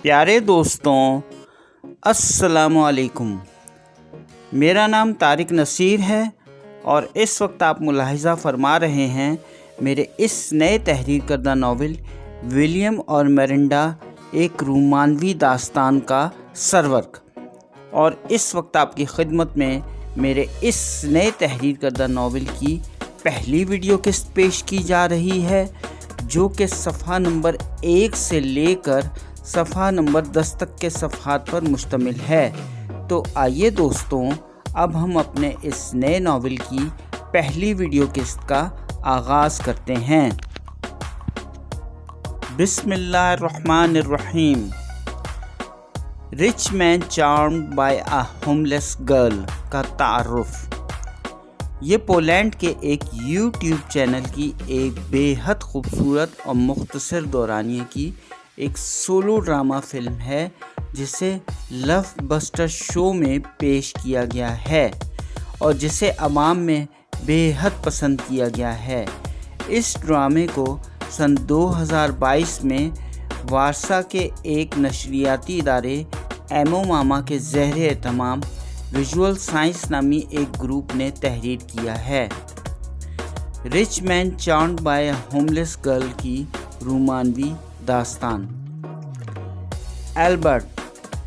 پیارے دوستوں، السلام علیکم۔ میرا نام طارق نصیر ہے اور اس وقت آپ ملاحظہ فرما رہے ہیں میرے اس نئے تحریر کردہ ناول ولیم اور میرنڈا ایک رومانوی داستان کا سرورق، اور اس وقت آپ کی خدمت میں میرے اس نئے تحریر کردہ ناول کی پہلی ویڈیو قسط پیش کی جا رہی ہے، جو کہ صفحہ نمبر 1 سے لے کر صفحہ نمبر 10 تک کے صفحات پر مشتمل ہے۔ تو آئیے دوستوں، اب ہم اپنے اس نئے ناول کی پہلی ویڈیو قسط کا آغاز کرتے ہیں۔ بسم اللہ الرحمن الرحیم۔ Rich man charmed by a homeless girl کا تعارف۔ یہ پولینڈ کے ایک یوٹیوب چینل کی ایک بے حد خوبصورت اور مختصر دورانیے کی ایک سولو ڈرامہ فلم ہے، جسے لو بسٹر شو میں پیش کیا گیا ہے اور جسے عوام میں بے حد پسند کیا گیا ہے۔ اس ڈرامے کو سن 2022 میں وارسا کے ایک نشریاتی ادارے ایمو ماما کے زیر اہتمام ویژول سائنس نامی ایک گروپ نے تحریر کیا ہے۔ Rich man charmed by a homeless girl کی رومانوی داستان۔ البرٹ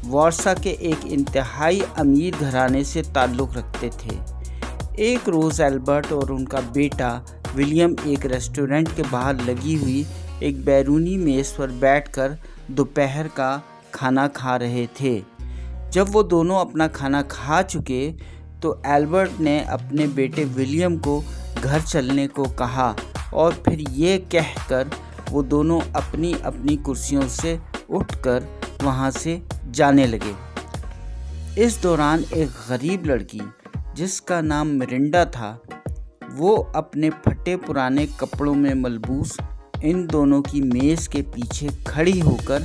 وارسا کے ایک انتہائی امیر گھرانے سے تعلق رکھتے تھے۔ ایک روز البرٹ اور ان کا بیٹا ولیم ایک ریسٹورنٹ کے باہر لگی ہوئی ایک بیرونی میز پر بیٹھ کر دوپہر کا کھانا کھا رہے تھے۔ جب وہ دونوں اپنا کھانا کھا چکے تو البرٹ نے اپنے بیٹے ولیم کو گھر چلنے کو کہا، اور پھر یہ کہہ کر وہ دونوں اپنی اپنی کرسیوں سے اٹھ کر وہاں سے جانے لگے۔ اس دوران ایک غریب لڑکی جس کا نام میرنڈا تھا، وہ اپنے پھٹے پرانے کپڑوں میں ملبوس ان دونوں کی میز کے پیچھے کھڑی ہو کر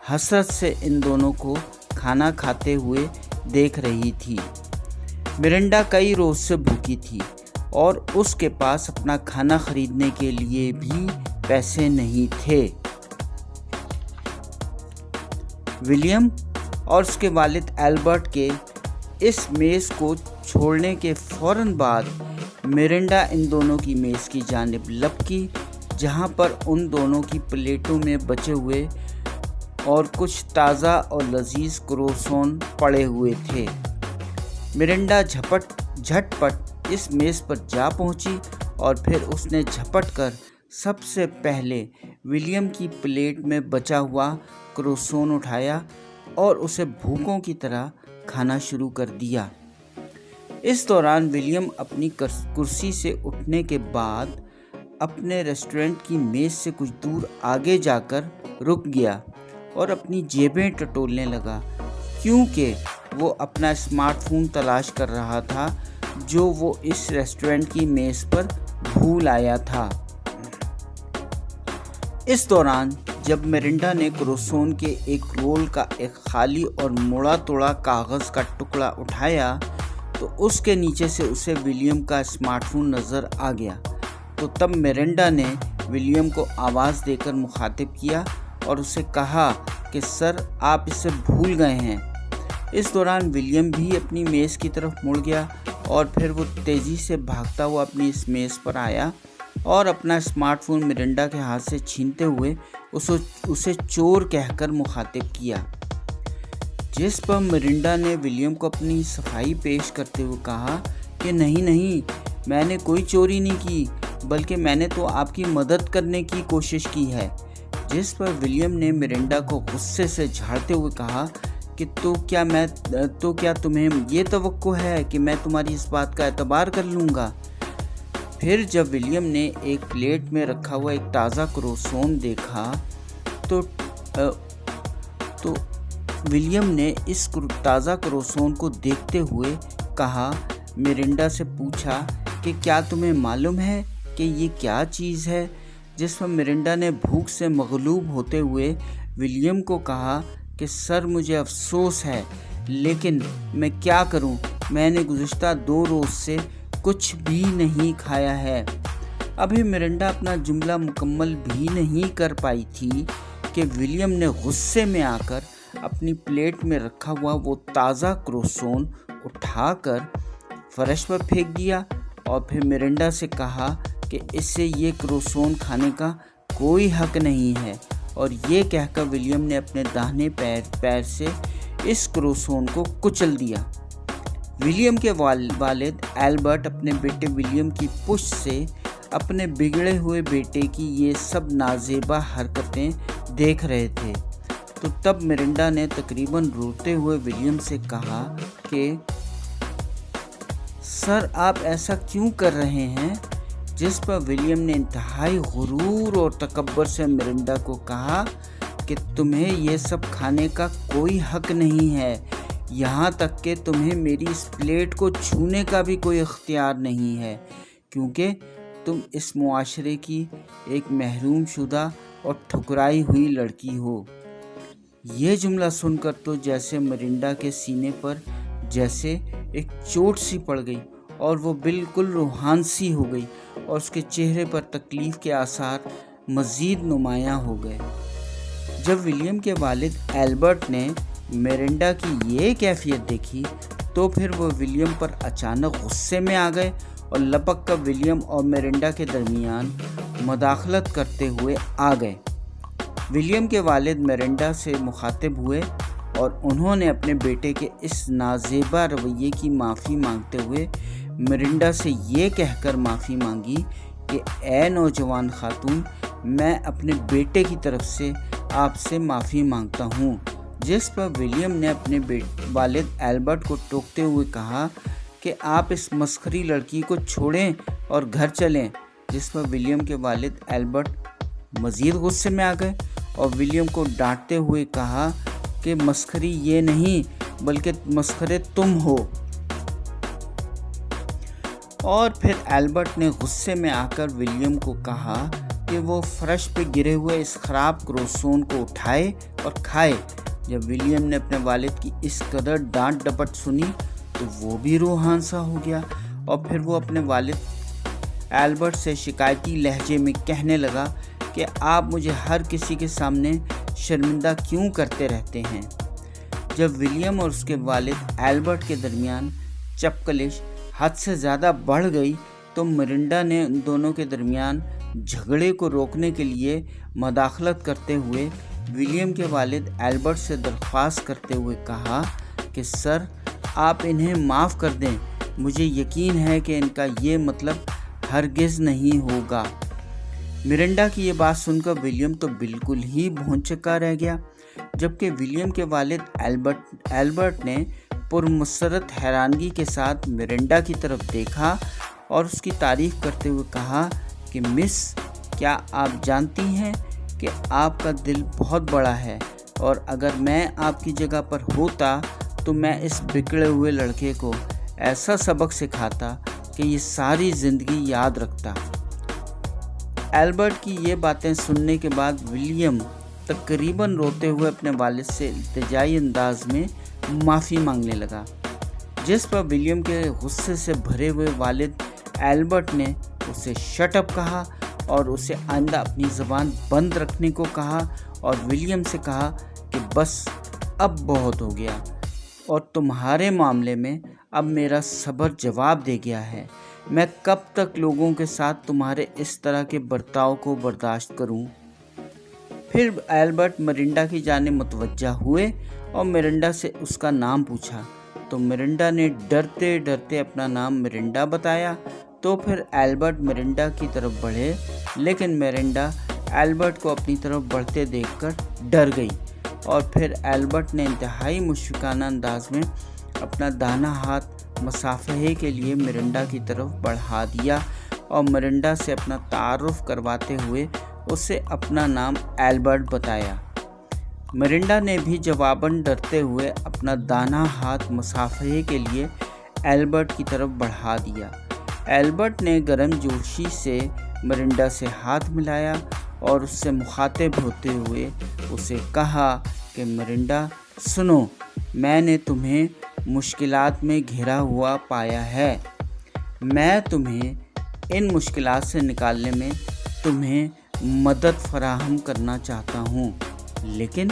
حسرت سے ان دونوں کو کھانا کھاتے ہوئے دیکھ رہی تھی۔ میرنڈا کئی روز سے بھوکی تھی اور اس کے پاس اپنا کھانا خریدنے کے لیے بھی پیسے نہیں تھے۔ ولیم اور اس کے والد البرٹ کے اس میز کو چھوڑنے کے فوراً بعد میرنڈا ان دونوں کی میز کی جانب لپکی، جہاں پر ان دونوں کی پلیٹوں میں بچے ہوئے اور کچھ تازہ اور لذیذ کروسون پڑے ہوئے تھے۔ میرنڈا جھٹ پٹ اس میز پر جا پہنچی اور پھر اس نے جھپٹ کر سب سے پہلے ولیم کی پلیٹ میں بچا ہوا کروسون اٹھایا اور اسے بھوکوں کی طرح کھانا شروع کر دیا۔ اس دوران ولیم اپنی کرسی سے اٹھنے کے بعد اپنے ریسٹورنٹ کی میز سے کچھ دور آگے جا کر رک گیا اور اپنی جیبیں ٹٹولنے لگا، کیونکہ وہ اپنا اسمارٹ فون تلاش کر رہا تھا جو وہ اس ریسٹورنٹ کی میز پر بھول آیا تھا۔ اس دوران جب میرنڈا نے کروسون کے ایک رول کا ایک خالی اور مڑا توڑا کاغذ کا ٹکڑا اٹھایا تو اس کے نیچے سے اسے ولیم کا اسمارٹ فون نظر آ گیا۔ تو تب میرنڈا نے ولیم کو آواز دے کر مخاطب کیا اور اسے کہا کہ سر، آپ اسے بھول گئے ہیں۔ اس دوران ولیم بھی اپنی میز کی طرف مڑ گیا اور پھر وہ تیزی سے بھاگتا ہوا اپنی اس میز پر آیا اور اپنا اسمارٹ فون میرنڈا کے ہاتھ سے چھینتے ہوئے اسے چور کہہ کر مخاطب کیا، جس پر میرنڈا نے ولیم کو اپنی صفائی پیش کرتے ہوئے کہا کہ نہیں، میں نے کوئی چوری نہیں کی، بلکہ میں نے تو آپ کی مدد کرنے کی کوشش کی ہے۔ جس پر ولیم نے میرنڈا کو غصے سے جھاڑتے ہوئے کہا کہ تو کیا تمہیں یہ توقع ہے کہ میں تمہاری اس بات کا اعتبار کر لوں گا؟ پھر جب ولیم نے ایک پلیٹ میں رکھا ہوا ایک تازہ کروسون دیکھا تو ولیم نے اس تازہ کروسون کو دیکھتے ہوئے کہا، میرنڈا سے پوچھا کہ کیا تمہیں معلوم ہے کہ یہ کیا چیز ہے؟ جس پر میرنڈا نے بھوک سے مغلوب ہوتے ہوئے ولیم کو کہا کہ سر، مجھے افسوس ہے، لیکن میں کیا کروں، میں نے گزشتہ 2 روز سے کچھ بھی نہیں کھایا ہے۔ ابھی میرنڈا اپنا جملہ مکمل بھی نہیں کر پائی تھی कि विलियम ने गुस्से में आकर अपनी प्लेट में रखा हुआ वो ताज़ा क्रोसोन उठाकर फर्श पर फेंक दिया और फिर मिरिंडा से कहा कि इससे ये क्रोसोन खाने का कोई हक नहीं है, और ये कहकर विलियम ने अपने दाहिने पैर से इस क्रोसोन को कुचल दिया। विलियम के वालिद एल्बर्ट अपने बेटे विलियम की पुष्ट से अपने बिगड़े हुए बेटे की ये सब नाजेबा हरकतें देख रहे थे। तो तब मिरिंडा ने तकरीबन रोते हुए विलियम से कहा कि सर, आप ऐसा क्यों कर रहे हैं? जिस पर विलियम ने इंतहाई गुरूर और तकब्बर से मिरिंडा को कहा कि तुम्हें ये सब खाने का कोई हक नहीं है, यहाँ तक कि तुम्हें मेरी इस प्लेट को छूने का भी कोई इख्तियार नहीं है, क्योंकि तुम इस मुआशरे की एक महरूम शुदा और ठुकराई हुई लड़की हो। ये जुमला सुनकर तो जैसे मिरिंडा के सीने पर जैसे एक चोट सी पड़ गई और वो बिल्कुल रूहान सी हो गई और उसके चेहरे पर तकलीफ़ के आसार मज़ीद नुमायाँ हो गए। जब विलियम के वालिद एल्बर्ट ने मिरिंडा की ये कैफियत देखी तो फिर वो विलियम पर अचानक गुस्से में आ गए और लपक कर विलियम और मिरिंडा के दरमियान मदाखलत करते हुए आ गए। विलियम के वालिद मिरिंडा से मुखातिब हुए और उन्होंने अपने बेटे के इस नाजेबा रवैये की माफ़ी मांगते हुए मिरिंडा से ये कहकर माफ़ी मांगी कि ए नौजवान खातून, मैं अपने बेटे की तरफ से आपसे माफ़ी मांगता हूँ। जिस पर विलियम ने अपने वालिद एल्बर्ट को टोकते हुए कहा कि आप इस मस्खरी लड़की को छोड़ें और घर चलें। जिस पर विलियम के वालिद एल्बर्ट मज़ीद गुस्से में आ गए और विलियम को डांटते हुए कहा कि मस्खरी ये नहीं बल्कि मस्खरे तुम हो। और फिर एल्बर्ट ने गुस्से में आकर विलियम को कहा कि वो फर्श पे गिरे हुए इस ख़राब क्रोसोन को उठाए और खाए। जब विलियम ने अपने वालिद की इस कदर डांट डपट सुनी तो वो भी रूहान सा हो गया और फिर वो अपने वालिद एल्बर्ट से शिकायती लहजे में कहने लगा कि आप मुझे हर किसी के सामने शर्मिंदा क्यों करते रहते हैं। जब विलियम और उसके वालिद एल्बर्ट के दरमियान चपकलिश हद से ज़्यादा बढ़ गई तो मिरिंडा ने उन दोनों के दरमियान झगड़े को रोकने के लिए मदाखलत करते हुए विलियम के वालिद एल्बर्ट से दरख्वास्त करते हुए कहा कि सर, आप इन्हें माफ़ कर दें, मुझे यकीन है कि इनका ये मतलब हरगिज़ नहीं होगा। मिरिंडा की ये बात सुनकर विलियम तो बिल्कुल ही भौंचक्का रह गया, जबकि विलियम के वालिद एल्बर्ट ने पुरमसरत हैरानगी के साथ मिरिंडा की तरफ देखा और उसकी तारीफ़ करते हुए कहा कि मिस, क्या आप जानती हैं कि आपका दिल बहुत बड़ा है और अगर मैं आपकी जगह पर होता तो मैं इस बिगड़े हुए लड़के को ऐसा सबक सिखाता कि ये सारी ज़िंदगी याद रखता। एल्बर्ट की ये बातें सुनने के बाद विलियम तकरीबन रोते हुए अपने वालिद से इल्तिजाई अंदाज में माफ़ी मांगने लगा। जिस पर विलियम के गुस्से से भरे हुए वालिद एल्बर्ट ने उसे शट अप कहा और उसे आइंदा अपनी ज़बान बंद रखने को कहा और विलियम से कहा कि बस अब बहुत हो गया और तुम्हारे मामले में अब मेरा सब्र जवाब दे गया है। मैं कब तक लोगों के साथ तुम्हारे इस तरह के बर्ताव को बर्दाश्त करूं? फिर एल्बर्ट मिरिंडा की जाने मुतवज्जा हुए और मिरिंडा से उसका नाम पूछा तो मिरिंडा ने डरते डरते अपना नाम मिरिंडा बताया। तो फिर एल्बर्ट मिरिंडा की तरफ बढ़े, लेकिन मिरिंडा एल्बर्ट को अपनी तरफ बढ़ते देखकर डर गई और फिर एल्बर्ट ने इंतहाई मुश्फिकाना अंदाज में अपना दाहिना हाथ मुसाफहे के लिए मिरिंडा की तरफ बढ़ा दिया और मिरिंडा से अपना तारुफ करवाते हुए उसे अपना नाम एल्बर्ट बताया। मिरिंडा ने भी जवाबन डरते हुए अपना दाहिना हाथ मुसाफहे के लिए एल्बर्ट की तरफ बढ़ा दिया। एल्बर्ट ने गर्मजोशी से मिरिंडा से हाथ मिलाया और उससे मुखातिब होते हुए उसे कहा कि मिरिंडा सुनो, मैंने तुम्हें मुश्किलात में घिरा हुआ पाया है। मैं तुम्हें इन मुश्किलात से निकालने में तुम्हें मदद फराहम करना चाहता हूँ। लेकिन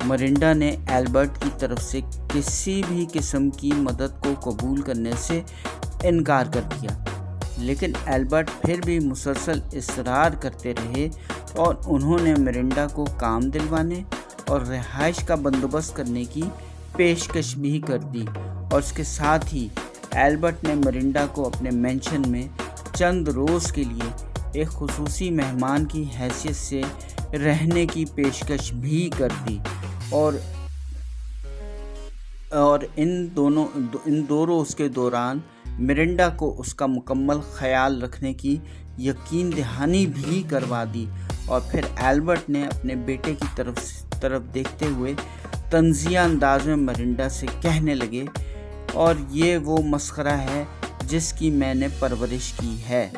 मरिंडा ने एल्बर्ट की तरफ से किसी भी किस्म की मदद को कबूल करने से इनकार कर दिया। लेकिन एल्बर्ट फिर भी मुसलसल इसरार करते रहे और उन्होंने मरिंडा को काम दिलवाने और रिहाइश का बंदोबस्त करने की पेशकश भी कर दी, और इसके साथ ही एल्बर्ट ने मरिंडा को अपने मेंशन में चंद रोज़ के लिए एक खुसूसी मेहमान की हैसियत से रहने की पेशकश भी कर दी। और इन दो रोज़ के दौरान मरिंडा को उसका मुकम्मल ख्याल रखने की यकीन दहानी भी करवा दी। और फिर एल्बर्ट ने अपने बेटे की तरफ देखते हुए तंजिया अंदाज में मरिंडा से कहने लगे, और ये वो मस्खरा है जिसकी मैंने परवरिश की है।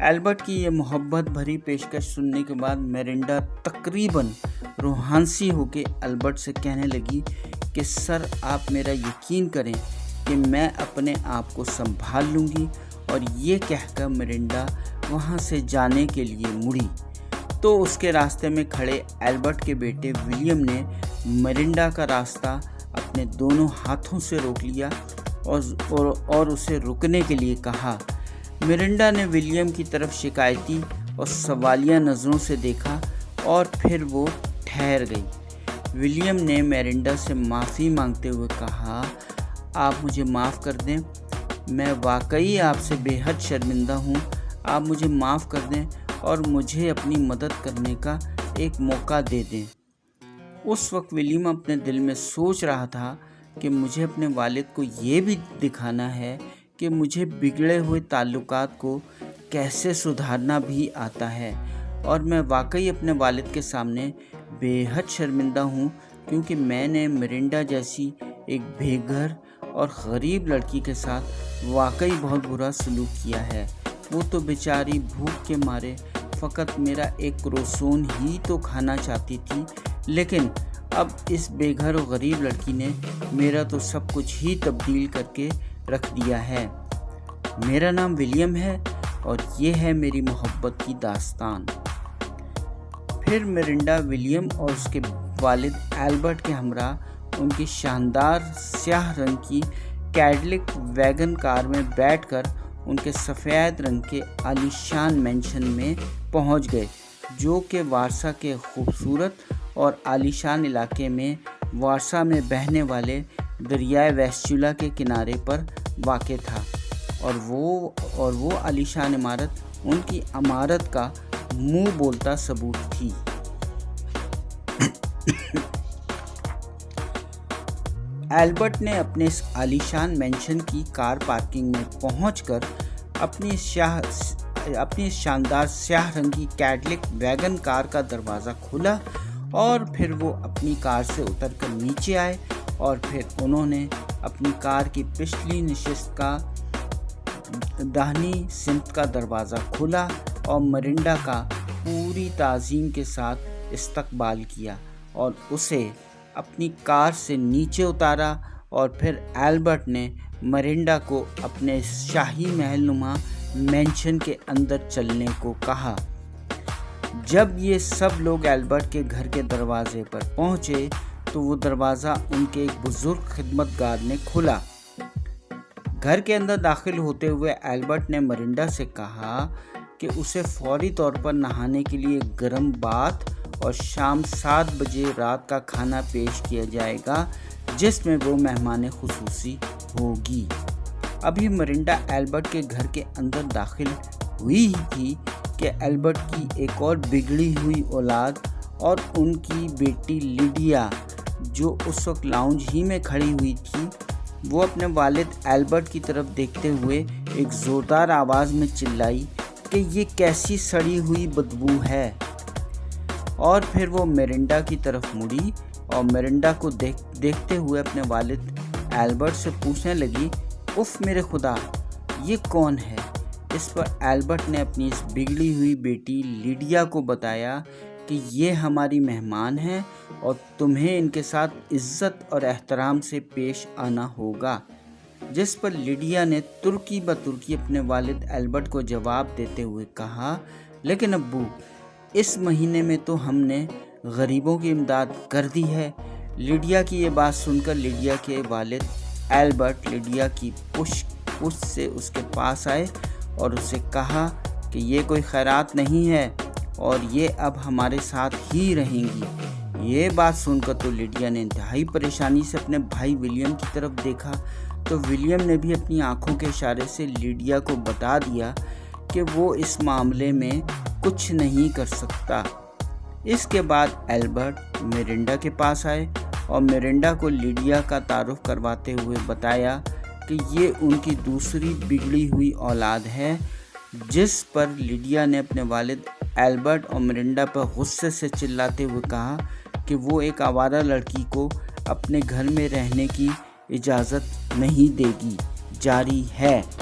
एल्बर्ट की ये मोहब्बत भरी पेशकश सुनने के बाद मरिंडा तकरीबन रूहानसी होकर एल्बर्ट से कहने लगी कि सर, आप मेरा यकीन करें कि मैं अपने आप को संभाल लूँगी। और ये कहकर मरिंडा वहाँ से जाने के लिए मुड़ी तो उसके रास्ते में खड़े एल्बर्ट के बेटे विलियम ने मरिंडा का रास्ता अपने दोनों हाथों से रोक लिया और उसे रुकने के लिए कहा। मरिंडा ने विलियम की तरफ शिकायती और सवालिया नज़रों से देखा और फिर वो ठहर गई। विलियम ने मरिंडा से माफ़ी मांगते हुए कहा, आप मुझे माफ़ कर दें, मैं वाकई आपसे बेहद शर्मिंदा हूँ। आप मुझे माफ़ कर दें और मुझे अपनी मदद करने का एक मौका दे दें। उस वक्त विलियम अपने दिल में सोच रहा था कि मुझे अपने वालिद को ये भी दिखाना है कि मुझे बिगड़े हुए ताल्लुकात को कैसे सुधारना भी आता है, और मैं वाकई अपने वालिद के सामने बेहद शर्मिंदा हूँ, क्योंकि मैंने मरिंडा जैसी एक बेघर और गरीब लड़की के साथ वाकई बहुत बुरा सलूक किया है। वो तो बेचारी भूख के मारे फ़कत मेरा एक क्रोसोन ही तो खाना चाहती थी, लेकिन अब इस बेघर और गरीब लड़की ने मेरा तो सब कुछ ही तब्दील करके रख दिया है। मेरा नाम विलियम है और ये है मेरी मोहब्बत की दास्तान। फिर मरिंडा विलियम और उसके वालिद एल्बर्ट के हमरा उनकी शानदार स्याह रंग की कैडिलक वैगन कार में बैठकर उनके सफ़ेद रंग के आलीशान मेंशन में पहुंच गए, जो कि वारसा के खूबसूरत और आलीशान इलाके में वारसा में बहने वाले दरियाए वेस्चुला के किनारे पर वाक़ था। और वो आलीशान इमारत उनकी अमारत का मुंह बोलता सबूत थी। एल्बर्ट ने अपने इस आलीशान मेंशन की कार पार्किंग में पहुंचकर अपनी शानदार स्याह रंगी कैडिलक वैगन कार का दरवाज़ा खोला, और फिर वो अपनी कार से उतरकर नीचे आए, और फिर उन्होंने अपनी कार की पिछली नशिस्त का दाहिनी सिमत का दरवाज़ा खोला और मरिंडा का पूरी ताज़ीम के साथ इस्तकबाल किया और उसे अपनी कार से नीचे उतारा। और फिर एल्बर्ट ने मरिंडा को अपने शाही महलनुमा मेंशन के अंदर चलने को कहा। जब ये सब लोग एल्बर्ट के घर के दरवाजे पर पहुंचे तो वो दरवाज़ा उनके एक बुजुर्ग खिदमतगार ने खोला। घर के अंदर दाखिल होते हुए एल्बर्ट ने मरिंडा से कहा कि उसे फौरी तौर पर नहाने के लिए गर्म बाथ और शाम 7 बजे रात का खाना पेश किया जाएगा, जिसमें वो मेहमान खुसूसी होगी। अभी मरिंडा एल्बर्ट के घर के अंदर दाखिल हुई ही थी कि एल्बर्ट की एक और बिगड़ी हुई औलाद और उनकी बेटी लिडिया, जो उस वक्त लाउंज ही में खड़ी हुई थी, वो अपने वालिद एल्बर्ट की तरफ देखते हुए एक ज़ोरदार आवाज़ में चिल्लाई कि ये कैसी सड़ी हुई बदबू है। और फिर वो मरिंडा की तरफ मुड़ी और मरिंडा को देखते हुए अपने वालिद एल्बर्ट से पूछने लगी, उफ़ मेरे खुदा, ये कौन है? इस पर एल्बर्ट ने अपनी इस बिगड़ी हुई बेटी लिडिया को बताया कि ये हमारी मेहमान हैं और तुम्हें इनके साथ इज़्ज़त और एहतराम से पेश आना होगा। जिस पर लिडिया ने तुर्की बतुर्की अपने वालिद एल्बर्ट को जवाब देते हुए कहा, लेकिन अब्बू, इस महीने में तो हमने غریبوں کی امداد کر دی ہے۔ لیڈیا کی یہ بات سن کر لیڈیا کے والد ایلبرٹ لیڈیا کی پشت سے اس کے پاس آئے اور اسے کہا کہ یہ کوئی خیرات نہیں ہے اور یہ اب ہمارے ساتھ ہی رہیں گی۔ یہ بات سن کر تو لیڈیا نے انتہائی پریشانی سے اپنے بھائی ولیم کی طرف دیکھا تو ولیم نے بھی اپنی آنکھوں کے اشارے سے لیڈیا کو بتا دیا کہ وہ اس معاملے میں کچھ نہیں کر سکتا۔ اس کے بعد ایلبرٹ میرنڈا کے پاس آئے اور میرنڈا کو لیڈیا کا تعارف کرواتے ہوئے بتایا کہ یہ ان کی دوسری بگڑی ہوئی اولاد ہے، جس پر لیڈیا نے اپنے والد ایلبرٹ اور میرنڈا پر غصے سے چلاتے ہوئے کہا کہ وہ ایک آوارہ لڑکی کو اپنے گھر میں رہنے کی اجازت نہیں دے گی۔ جاری ہے۔